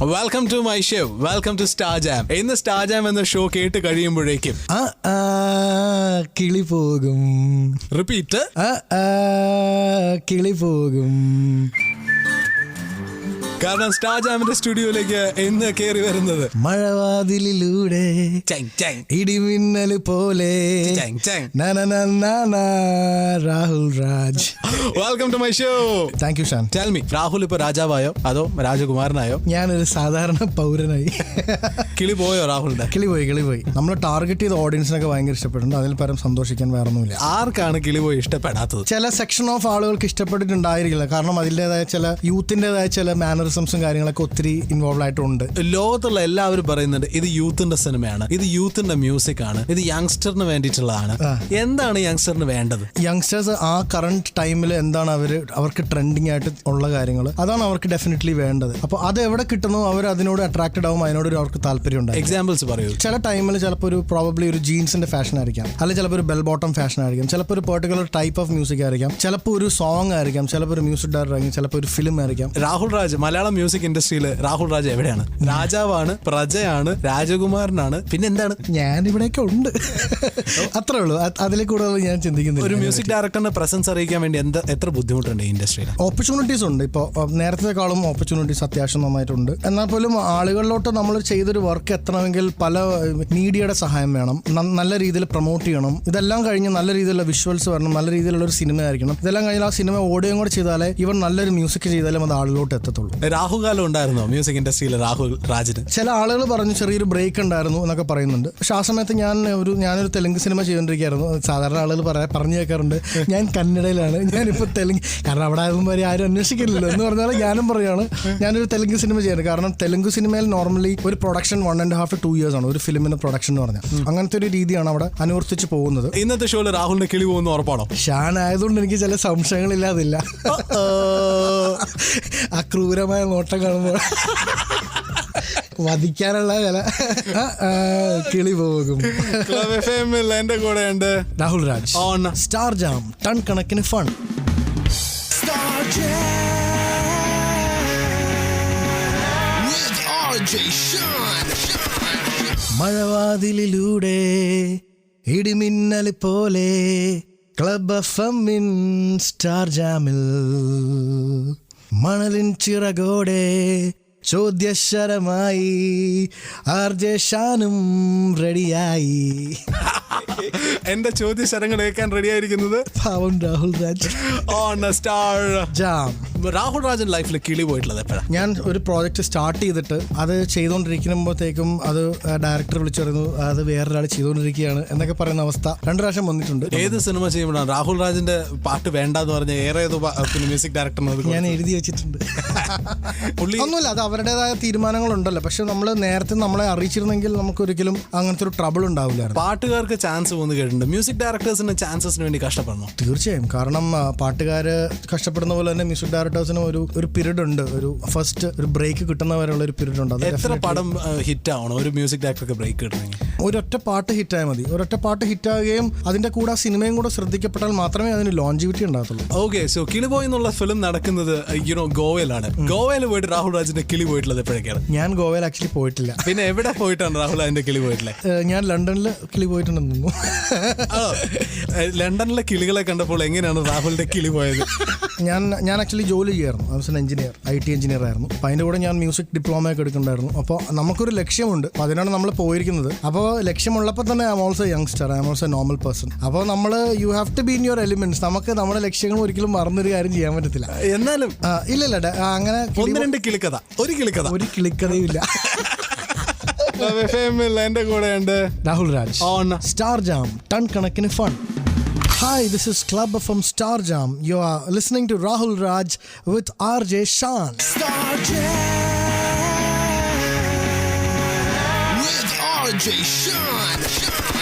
Welcome to my show, welcome to star jam. ഇന്ന് star jam എന്ന show കേട്ട് കഴിയുമ്പോഴേക്കും കിളി പോകും. റിപ്പീറ്റ്. കിളി പോകും. കാരണം സ്റ്റാർ ജാമിന്റെ സ്റ്റുഡിയോയിലേക്ക് ഇന്ന് കയറി വരുന്നത് മഴവാതിലിലൂടെ ഇടിമിന്നൽ പോലെ Rahul Raj. Welcome to my show. Thank you Shan. Tell me, Rahul ഇപ്പൊ രാജാവായോ അതോ രാജകുമാരനായോ? ഞാനൊരു സാധാരണ പൗരനായി. കിളി പോയോ രാഹുലിന്റെ? കിളി പോയി. നമ്മൾ ടാർഗറ്റ് ചെയ്ത ഓഡിയൻസിനൊക്കെ ഭയങ്കര ഇഷ്ടപ്പെട്ടുണ്ട്. അതിൽ പരം സന്തോഷിക്കാൻ വേറെ ഒന്നുമില്ല. ആർക്കാണ് കിളി പോയി ഇഷ്ടപ്പെടാത്തത്? ചില സെക്ഷൻ ഓഫ് ആളുകൾക്ക് ഇഷ്ടപ്പെട്ടിട്ടുണ്ടായിരിക്കില്ല. കാരണം അതിൻ്റെതായ ചില യൂത്തിൻ്റെതായ ചില മാനറിസംസും കാര്യങ്ങളൊക്കെ ഒത്തിരി ഇൻവോൾവ് ആയിട്ടുണ്ട്. ലോകത്തുള്ള എല്ലാവരും പറയുന്നുണ്ട് ഇത് യൂത്തിന്റെ സിനിമയാണ്, ഇത് യൂത്തിന്റെ മ്യൂസിക് ആണ്, ഇത് യങ്സ്റ്ററിന് വേണ്ടിയിട്ടുള്ളതാണ്. എന്താണ് യങ്സ്റ്ററിന് വേണ്ടത്? യങ്സ്റ്റേഴ്സ് ആ കറന്റ് ടൈമിൽ എന്താണ് അവർക്ക് ട്രെൻഡിങ് ആയിട്ട് ഉള്ള കാര്യങ്ങൾ, അതാണ് അവർക്ക് ഡെഫിനറ്റ്ലി വേണ്ടത്. അപ്പോൾ അത് എവിടെ കിട്ടുന്നു അവർ അതിനോട് അട്രാക്റ്റഡ് ആവും, അതിനോട് അവർക്ക് താല്പര്യം ഉണ്ടാവും. എക്സാമ്പിൾസ് പറയൂ. ചില ടൈമിൽ ചിലപ്പോൾ ഒരു പ്രോബബ്ലി ഒരു ജീൻസിന്റെ ഫാഷൻ ആയിരിക്കാം, അല്ലെങ്കിൽ ചിലപ്പോൾ ഒരു ബെൽ ബോട്ടം ഫാഷൻ ആയിരിക്കാം, ചിലപ്പോൾ ഒരു പെർട്ടിക്കുലർ ടൈപ്പ് ഓഫ് മ്യൂസിക് ആയിരിക്കാം, ചിലപ്പോൾ ഒരു സോങ് ആയിരിക്കാം, ചിലപ്പോൾ ഒരു മ്യൂസിക് ഡയറക്ടർ ആയിരിക്കും, ചിലപ്പോൾ ഒരു ഫിലിം ആയിരിക്കാം. രാഹുൽ രാജ് മലയാളം മ്യൂസിക് ഇൻഡസ്ട്രിയിൽ രാഹുൽ രാജ് എവിടെയാണ്? രാജാവാണ്, പ്രജയാണ്, രാജകുമാരനാണ്, പിന്നെ എന്താണ്? ഞാൻ ഇവിടെയൊക്കെ ഉണ്ട്, അത്രേ ഉള്ളൂ. അതിലെ കൂടുതൽ ഞാൻ ചിന്തിക്കുന്നത്. ഒരു മ്യൂസിക് ഡയറക്ടറിന്റെ പ്രസൻസ് അറിയിക്കാൻ വേണ്ടി എത്ര ബുദ്ധിമുട്ടുണ്ട് ഈ ഇൻഡസ്ട്രിയിൽ? ഓപ്പർച്യൂണിറ്റീസ് ഉണ്ട്. ഇപ്പോൾ നേരത്തെക്കാളും ഓപ്പർച്യൂണിറ്റീസ് അത്യാവശ്യം നന്നായിട്ടുണ്ട്. എന്നാൽ പോലും ആളുകളിലോട്ട് നമ്മൾ ചെയ്തൊരു വർക്ക് എത്തണമെങ്കിൽ പല മീഡിയയുടെ സഹായം വേണം, നല്ല രീതിയിൽ പ്രൊമോട്ട് ചെയ്യണം, ഇതെല്ലാം കഴിഞ്ഞ് നല്ല രീതിയിലുള്ള വിഷ്വൽസ് വരണം, നല്ല രീതിയിലുള്ള ഒരു സിനിമ ആയിരിക്കണം. ഇതെല്ലാം കഴിഞ്ഞാൽ ആ സിനിമ ഓഡിയോ കൂടെ ചെയ്താലേ ഇവൻ നല്ലൊരു മ്യൂസിക് ചെയ്താലും അത് ആളുകളോട്ട് എത്തത്തുള്ളൂ. രാഹുകാലം ഉണ്ടായിരുന്നോ മ്യൂസിക് ഇൻഡസ്ട്രിയിൽ രാഹുൽ രാജിന്? ചില ആളുകൾ പറഞ്ഞു ചെറിയൊരു ബ്രേക്ക് ഉണ്ടായിരുന്നു എന്നൊക്കെ പറയുന്നുണ്ട്. പക്ഷെ ആ സമയത്ത് ഞാനൊരു തെലുങ്ക് സിനിമ ചെയ്തുകൊണ്ടിരിക്കുകയായിരുന്നു. സാധാരണ ആളുകൾ പറഞ്ഞു കേൾക്കാറുണ്ട് ഞാൻ കന്നഡയിലാണ്, ഞാനിപ്പോൾ തെലുങ്ക്, കാരണം അവിടെ ആകുമ്പോൾ ആരും അന്വേഷിക്കില്ലല്ലോ എന്ന് പറഞ്ഞാൽ ഞാനും പറയുകയാണ് ഞാനൊരു തെലുങ്ക് സിനിമ ചെയ്യുന്നത്. കാരണം തെലുങ്ക് സിനിമയിൽ നോർമലി ഒരു പ്രൊഡക്ഷൻ 1.5 to 2 years ആണ് ഒരു ഫിലിമിന്റെ പ്രൊഡക്ഷൻ എന്ന് പറഞ്ഞാൽ. അങ്ങനത്തെ ഒരു രീതിയാണ് അവിടെ അനുവർത്തിച്ച് പോകുന്നത്. ഇന്നത്തെ ഷോയിൽ രാഹുലിന്റെ കിളി പോകുന്ന ഉറപ്പാണോ? ഷാൻ ആയതുകൊണ്ട് എനിക്ക് ചില സംശയങ്ങളില്ലാതില്ല. ആ ക്രൂരമായ നോട്ടം കാണുമ്പോൾ വധിക്കാനുള്ള ചില കിളി പോകും. എന്റെ കൂടെ ഉണ്ട് Rahul Raj on star jam. Ton കണക്കിന് ഫൺ. മഴവാതിലിലൂടെ ഇടിമിന്നൽ പോലെ ക്ലബ് എഫ്എമ്മിൻ സ്റ്റാർ ജാമിൽ മണലിൻ ചിറകോടെ ചോദ്യശരമായി ആർജെ ഷാനും റെഡിയായി. എന്റെ ചോദ്യശരങ്ങൾ കേൾക്കാൻ റെഡി ആയിരിക്കുന്നത് പാവം Rahul Raj on star jam. Rahul രാജൻ ലൈഫിൽ കിളി പോയിട്ടുള്ളത് എപ്പോഴാണ്? ഞാൻ ഒരു പ്രോജക്റ്റ് സ്റ്റാർട്ട് ചെയ്തിട്ട് അത് ചെയ്തുകൊണ്ടിരിക്കുമ്പോഴത്തേക്കും അത് ഡയറക്ടർ വിളിച്ചു പറയുന്നു അത് വേറൊരാൾ ചെയ്തുകൊണ്ടിരിക്കുകയാണ് എന്നൊക്കെ പറയുന്ന അവസ്ഥ 2 പ്രാവശ്യം വന്നിട്ടുണ്ട്. ഏത് സിനിമ ചെയ്യുമ്പോഴാണ് രാഹുൽ രാജിന്റെ പാട്ട് വേണ്ടെന്ന് പറഞ്ഞ മ്യൂസിക് ഡയറക്ടർ ഞാൻ എഴുതി വെച്ചിട്ടുണ്ട്. ഒന്നുമില്ല, അത് അവരുടേതായ തീരുമാനങ്ങളുണ്ടല്ലോ. പക്ഷെ നമ്മളെ അറിയിച്ചിരുന്നെങ്കിൽ നമുക്ക് ഒരിക്കലും അങ്ങനത്തെ ഒരു ട്രബിൾ ഉണ്ടാവില്ലായിരുന്നു. പാട്ടുകാർക്ക് ചാൻസ് പോകുന്നു കേട്ടിട്ടുണ്ട്. മ്യൂസിക് ഡയറക്ടേഴ്സിന് ചാൻസസിന് വേണ്ടി കഷ്ടപ്പെടണം. തീർച്ചയായും. കാരണം പാട്ടുകാര് കഷ്ടപ്പെടുന്ന പോലെ തന്നെ മ്യൂസിക് ഡയറക്ടേഴ്സിന് ഒരു പീരീഡ് ഉണ്ട്, ഒരു ഫസ്റ്റ് ഒരു ബ്രേക്ക് കിട്ടുന്നവരെയുള്ള ഒരു പീരീഡ് ഉണ്ട്. എത്ര പടം ഹിറ്റ് ആവണം ഒരു മ്യൂസിക് ഡയറക്ടർക്ക് ബ്രേക്ക് കിട്ടണമെങ്കിൽ? ഒരൊറ്റ പാട്ട് ഹിറ്റായാൽ മതി. ഒരൊറ്റ പാട്ട് ഹിറ്റാകുകയും അതിന്റെ കൂടെ ആ സിനിമയും കൂടെ ശ്രദ്ധിക്കപ്പെട്ടാൽ മാത്രമേ അതിന് ലോഞ്ചിവിറ്റി ഉണ്ടാകത്തുള്ളൂ. ഓക്കെ, സോ കിളിബോയ് എന്നുള്ള ഫിലിം നടക്കുന്നത് ഗോവയിലാണ്. ഗോവയിൽ പോയിട്ട് രാഹുൽ രാജിന്റെ കിളി പോയിട്ടുള്ളത് എപ്പോഴൊക്കെയാണ്? ഞാൻ ഗോവയിൽ ആക്ച്വലി പോയിട്ടില്ല. പിന്നെ എവിടെ പോയിട്ടാണ് രാഹുൽ അതിന്റെ കിളി പോയിട്ടില്ല? ഞാൻ ലണ്ടനിൽ കിളി പോയിട്ടുണ്ടെന്ന് തോന്നുന്നു. ലണ്ടനിലെ കിളികളെ കണ്ടപ്പോൾ എങ്ങനെയാണ് രാഹുലിന്റെ കിളി പോയത്? ഞാൻ ആക്ച്വലി ജോലി ചെയ്യായിരുന്നു. എഞ്ചിനീയർ, IT എഞ്ചിനീയർ ആയിരുന്നു. അപ്പോൾ അതിൻ്റെ കൂടെ ഞാൻ മ്യൂസിക് ഡിപ്ലോമ ഒക്കെ എടുക്കുന്നുണ്ടായിരുന്നു. അപ്പോൾ നമുക്കൊരു ലക്ഷ്യമുണ്ട്, അപ്പോൾ അതിനാണ് നമ്മൾ പോയിരിക്കുന്നത്. അപ്പോൾ ലക്ഷ്യമുള്ളപ്പോൾ തന്നെ I am also youngster, I am also normal person. അപ്പോൾ നമ്മൾ you have to be in your elements. നമുക്ക് നമ്മുടെ ലക്ഷ്യങ്ങൾ ഒരിക്കലും മറന്നൊരു കാര്യം ചെയ്യാൻ പറ്റത്തില്ല. എന്നാലും ഇല്ല അങ്ങനെ 1-2 കിളിക്കഥ, ഒരു കിളിക്കഥയും ഇല്ല. എന്റെ കൂടെ ഉണ്ട് Rahul Raj on star jam. Ton കണക്കിന് fun. Hi, this is Club from Star Jam. You are listening to Rahul Raj with RJ Shan. Star Jam with RJ Shan.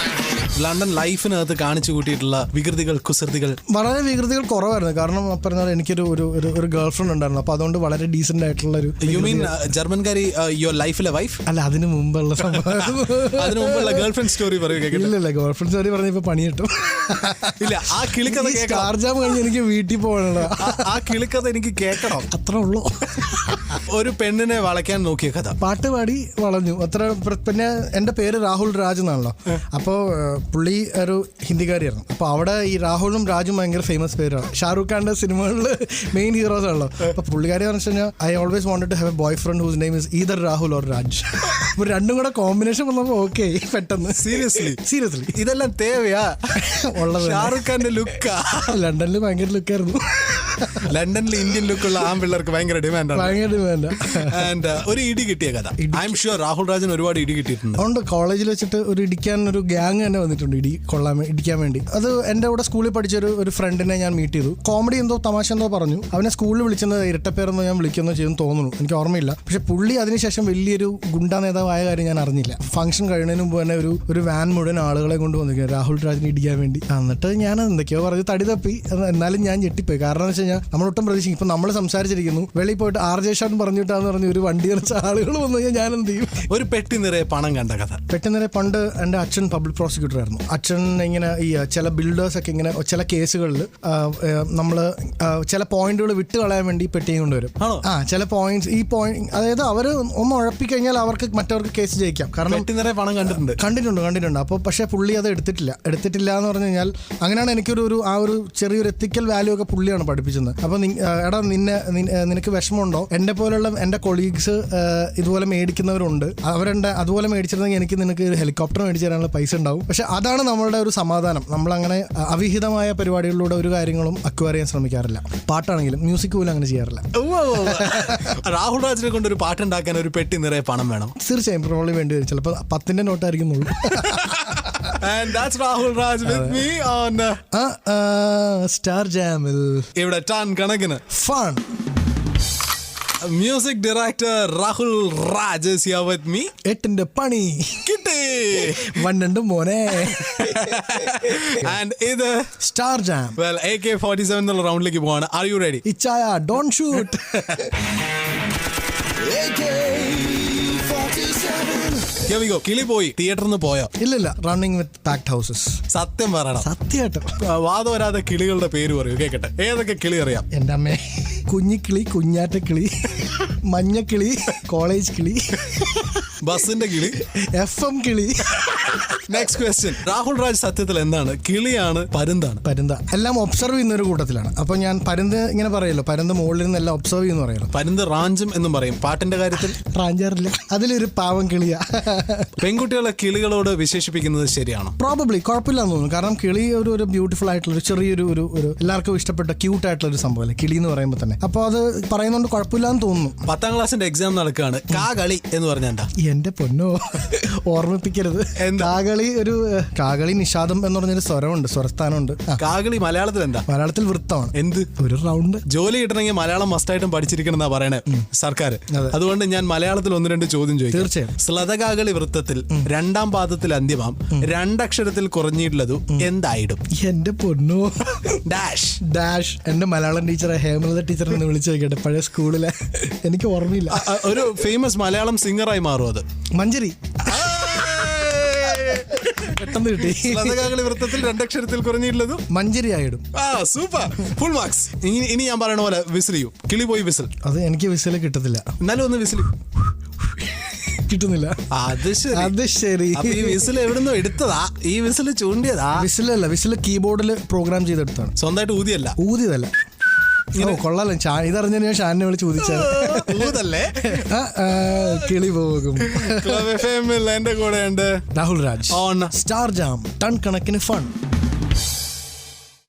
London ലൈഫിനകത്ത് കാണിച്ചു കൂട്ടിയിട്ടുള്ള വികൃതികൾ, കുസൃതികൾ? വളരെ വികൃതികൾ കുറവായിരുന്നു. കാരണം പറഞ്ഞാൽ എനിക്കൊരു ഒരു ഗേൾ ഫ്രണ്ട് ഉണ്ടായിരുന്നു. അപ്പൊ അതുകൊണ്ട് വളരെ ഡീസന്റ് ആയിട്ടുള്ള ഒരു. യു മീൻ ജർമ്മൻകാരി യുവർ ലൈഫിലെ വൈഫ്? അല്ല, അതിന് മുമ്പുള്ള അതിന് മുമ്പുള്ള ഗേൾ ഫ്രണ്ട് സ്റ്റോറി പറയുക. ഇല്ല, ഗേൾ ഫ്രണ്ട് സ്റ്റോറി പറഞ്ഞപ്പോ പണി കിട്ടും. ഇല്ല, ആ കിളിക്കഥ സ്റ്റാർ ജാം കഴിഞ്ഞ് എനിക്ക് വീട്ടിൽ പോകണല്ലോ. ആ കിളിക്കഥ എനിക്ക് കേൾക്കണം, അത്രേ ഉള്ളൂ. ഒരു പെണ്ണിനെ വളയ്ക്കാൻ നോക്കിയ കഥ. പാട്ട് പാടി വളഞ്ഞു അത്ര. പിന്നെ എൻ്റെ പേര് രാഹുൽ രാജ് എന്നാണല്ലോ. അപ്പോൾ പുള്ളി ഒരു ഹിന്ദിക്കാരിയായിരുന്നു. അപ്പോൾ അവിടെ ഈ രാഹുലും രാജും ഭയങ്കര ഫേമസ് പേരാണ്. ഷാറൂഖ് ഖാന്റെ സിനിമകളിൽ മെയിൻ ഹീറോസ് ആണല്ലോ. അപ്പോൾ പുള്ളിക്കാരി പറഞ്ഞു കഴിഞ്ഞാൽ I always wanted to have a boyfriend whose name is either Rahul or Raj. അപ്പോൾ രണ്ടും കൂടെ കോമ്പിനേഷൻ വന്നപ്പോൾ ഓക്കെ പെട്ടെന്ന്. സീരിയസ്ലി ഇതെല്ലാം തേവയാ ഉള്ളത്. ഷാറൂഖ് ഖാന്റെ ലുക്കാ. ലണ്ടനിൽ ഭയങ്കര ലുക്കായിരുന്നു. ലണ്ടനിൽ ഇന്ത്യൻ ലുക്കുള്ള ആൺപിള്ളേർക്ക് ഭയങ്കര ഡിമാൻഡാണ്. ഭയങ്കര ഡിമാൻഡ്. ആൻഡ് ഒരു ഇടി കിട്ടിയ കഥ. I am sure Rahul Rajan ഒരുപാട് ഇടി കിട്ടിയിട്ടുണ്ട്. അതുകൊണ്ട് കോളേജിൽ വെച്ചിട്ട് ഒരു ഇടിക്കാൻ ഒരു ഗ്യാങ് തന്നെ വന്നിട്ടുണ്ട് ഇടിക്കാൻ വേണ്ടി. അത് എൻ്റെ കൂടെ സ്കൂളിൽ പഠിച്ച ഒരു ഫ്രണ്ടിനെ ഞാൻ മീറ്റ് ചെയ്തു. കോമഡി എന്തോ തമാശ എന്തോ പറഞ്ഞു. അവനെ സ്കൂളിൽ വിളിച്ചത് ഇരട്ടപ്പേരെന്നോ ഞാൻ വിളിക്കുന്നോ ചെയ്യുന്നു തോന്നുന്നു, എനിക്ക് ഓർമ്മയില്ല. പക്ഷെ പുള്ളി അതിനുശേഷം വലിയൊരു ഗുണ്ടാ നേതാവായ കാര്യം ഞാൻ അറിഞ്ഞില്ല. ഫംഗ്ഷൻ കഴിയുന്നതിന് മുമ്പ് തന്നെ ഒരു വാൻ മുഴുവൻ ആളുകളെ കൊണ്ട് വന്നിരിക്കുക രാഹുൽ രാജിനെ ഇടിക്കാൻ വേണ്ടി. എന്നിട്ട് ഞാൻ എന്തൊക്കെയോ പറഞ്ഞ് തടി തപ്പി. എന്നാലും ഞാൻ ഞെട്ടിപ്പോയി. കാരണം എന്ന് വെച്ച് കഴിഞ്ഞാൽ നമ്മളൊട്ടും പ്രതീക്ഷിക്കും. ഇപ്പം നമ്മൾ സംസാരിച്ചിരിക്കുന്നു, വെളിയിൽ പോയിട്ട് RJ ഷാൻ പറഞ്ഞിട്ടാന്ന് പറഞ്ഞ് ഒരു വണ്ടി നിറച്ച ആളുകൾ വന്നു കഴിഞ്ഞാൽ ഞാൻ എന്ത് ചെയ്യും? ഒരു പെട്ടി നിറയെ പണം കണ്ട കഥ. പെട്ടി നിറയെ പണ്ട് എൻ്റെ അച്ഛൻ പബ്ലിക് പ്രോസിക്യൂട്ടർ ആയിരുന്നു. അച്ഛൻ ഇങ്ങനെ ഈ ചില ബിൽഡേഴ്സൊക്കെ ഇങ്ങനെ ചില കേസുകളിൽ നമ്മൾ ചില പോയിന്റുകൾ വിട്ട് കളയാൻ വേണ്ടി പെട്ടിയും കൊണ്ടുവരും. ചില പോയിന്റ്സ് ഈ പോയിന്റ് അതായത് അവർ ഒന്ന് ഉഴപ്പിക്കഴിഞ്ഞാൽ മറ്റവർക്ക് കേസ് ജയിക്കാം. കാരണം പണം കണ്ടിട്ടുണ്ട്. അപ്പോൾ പക്ഷേ പുള്ളി അത് എടുത്തിട്ടില്ല എന്ന് പറഞ്ഞു കഴിഞ്ഞാൽ അങ്ങനെയാണ് എനിക്കൊരു ആ ഒരു ചെറിയൊരു എത്തിക്കൽ വാല്യൂ ഒക്കെ പുള്ളിയാണ് പഠിപ്പിച്ചത്. അപ്പോൾ എടാ നിനക്ക് വിഷമമുണ്ടോ? എൻ്റെ പോലുള്ള എൻ്റെ കൊളീഗ്സ് ഇതുപോലെ മേടിക്കുന്നവരുണ്ട്. അതുപോലെ മേടിച്ചിരുന്നെങ്കിൽ നിനക്ക് ഒരു ഹെലികോപ്റ്റർ മേടിച്ചു തരാനുള്ള പൈസ ഉണ്ടാവും. പക്ഷെ അതാണ് നമ്മളുടെ ഒരു സമാധാനം. നമ്മളങ്ങനെ അവിഹിതമായ പരിപാടികളിലൂടെ ഒരു കാര്യങ്ങളും അക്വയർ ചെയ്യാൻ ശ്രമിക്കാറില്ല. പാട്ടാണെങ്കിലും മ്യൂസിക് പോലും അങ്ങനെ ചെയ്യാറില്ല. രാഹുൽ രാജിനെ കൊണ്ട് ഒരു പാട്ടുണ്ടാക്കാൻ ഒരു പെട്ടി നിറയെ പണം വേണം. തീർച്ചയായും പ്രോബ്ലം വേണ്ടി വരും. ചിലപ്പോൾ 10ന്റെ നോട്ടായിരിക്കും. And that's Rahul Raj with me on Star Jamil. ഇവിടെ ടൺ കണക്കിന് fun. Music director Rahul Raj is here with me. 8ന്റെ പണി കിട്ടി 1 മോനെ. And ഇത് Star Jam. Well, AK-47 എന്നുള്ള റൗണ്ടിലേക്ക് പോവാണ്. Are you ready? ഇച്ചായ don't shoot. Here we go. കിളി പോയി തിയേറ്ററിൽ നിന്ന് പോയോ? ഇല്ലില്ല. റണ്ണിങ് വിത്ത് പാക്ഡ് ഹൗസസ്. സത്യം പറയണം. സത്യമായിട്ടും വാദം വരാതെ കിളികളുടെ പേര് പറയൂ, കേക്കട്ടെ. ഏതൊക്കെ കിളി അറിയാം? എൻ്റെ അമ്മേ, കുഞ്ഞിക്കിളി, കുഞ്ഞാറ്റക്കിളി, മഞ്ഞക്കിളി, കോളേജ് കിളി, ബസിന്റെ കിളി, FM കിളി. Next question. രാഹുൽ രാജ് സത്യത്തിൽ എന്താണ്? കിളിയാണ് പരുന്താണ്? പരുന്ത എല്ലാം ഒബ്സർവ് ചെയ്യുന്ന ഒരു കൂട്ടത്തിലാണ്. അപ്പൊ ഞാൻ പരുന്ത് ഇങ്ങനെ പറയല്ലോ, പരുന്ത് മുകളിൽ നിന്ന് എല്ലാം ഒബ്സർവ് ചെയ്യുന്നു പറയല്ലോ. പരുന്ത് റാഞ്ചും എന്നും പറയും. പാട്ടിന്റെ കാര്യത്തിൽ റാഞ്ചാറില്ല. അതിലൊരു പാവം കിളിയാ. പെൺകുട്ടികളെ കിളികളോട് വിശേഷിപ്പിക്കുന്നത് ശരിയാണോ? പ്രോബബ്ലി കുഴപ്പമില്ലാന്ന് തോന്നുന്നു. കാരണം കിളി ഒരു ബ്യൂട്ടിഫുൾ ആയിട്ടുള്ള ചെറിയൊരു എല്ലാവർക്കും ഇഷ്ടപ്പെട്ട ക്യൂട്ട് ആയിട്ടുള്ള ഒരു സംഭവമല്ലേ കിളി എന്ന് പറയുമ്പോൾ തന്നെ. അപ്പോൾ അത് പറയുന്നതുകൊണ്ട് കുഴപ്പമില്ലാന്ന് തോന്നുന്നു. 10ാം ക്ലാസ്സിന്റെ എക്സാം നടക്കുകയാണ്. കാകളി എന്ന് പറഞ്ഞാൽ എന്താ? എന്റെ പൊന്നോ, ഓർമ്മിപ്പിക്കരുത്. കാകളി നിഷാദം എന്ന് പറഞ്ഞൊരു സ്വരമുണ്ട്, സ്വരസ്ഥാനമുണ്ട്. കാകളി മലയാളത്തിൽ എന്താ? മലയാളത്തിൽ വൃത്തമാണ്. എന്ത്? ഒരു റൗണ്ട്. ജോലി കിട്ടണമെങ്കിൽ മലയാളം മസ്റ്റായിട്ടും പഠിച്ചിരിക്കണം എന്നാ പറയണേ സർക്കാർ. അതുകൊണ്ട് ഞാൻ മലയാളത്തിൽ 1-2 ചോദ്യം ചോദിക്കും. തീർച്ചയായും. സ്ലതകാകളി വൃത്തത്തിൽ 2ാം പാദത്തിൽ അന്ത്യമാം 2 അക്ഷരത്തിൽ കുറഞ്ഞിട്ടുള്ളതു എന്തായിടും? എന്റെ പൊന്നോ, ഡാഷ്. എന്റെ മലയാളം ടീച്ചറെ ഹേമലത ടീച്ചറെ വിളിച്ചു നോക്കട്ടെ, പഴയ സ്കൂളിലെ. എനിക്ക് ഓർമ്മയില്ല. ഒരു ഫേമസ് മലയാളം സിംഗറായി മാറും അത്. മഞ്ജരി. പെട്ടെന്ന് കിട്ടി. സ്ലതകാകളി വൃത്തത്തിൽ 2 അക്ഷരത്തിൽ കുറഞ്ഞിട്ടുള്ളതും മഞ്ജരി ആയിടും. Super, full marks. ഇനി ഞാൻ പറയണ പോലെ വിസിൽ ചെയ്യൂ. കിളി പോയി വിസിൽ. അത് എനിക്ക് വിസിൽ കിട്ടത്തില്ല. എന്നാലും ഒന്ന് വിസിൽ കിട്ടുന്നില്ല. അത് ശരി. ഈ വിസിൽ എവിടുന്നോ എടുത്തതാ? ഈ വിസിൽ ചൂണ്ടിയതാ? വിസിലല്ല, വിസിൽ കീബോർഡിൽ പ്രോഗ്രാം ചെയ്തെടുത്താണ്. സ്വന്തമായിട്ട് ഊതിയതല്ല. കൊള്ളാലോ. ഇതറിഞ്ഞ ഞാൻ ഷാനിനെ വിളിച്ച് ഊതല്ലേ. കിളി പോകും. എന്റെ കൂടെ ഉണ്ട് Rahul Raj on star jam. Ton കണക്കിന് ഫൺ.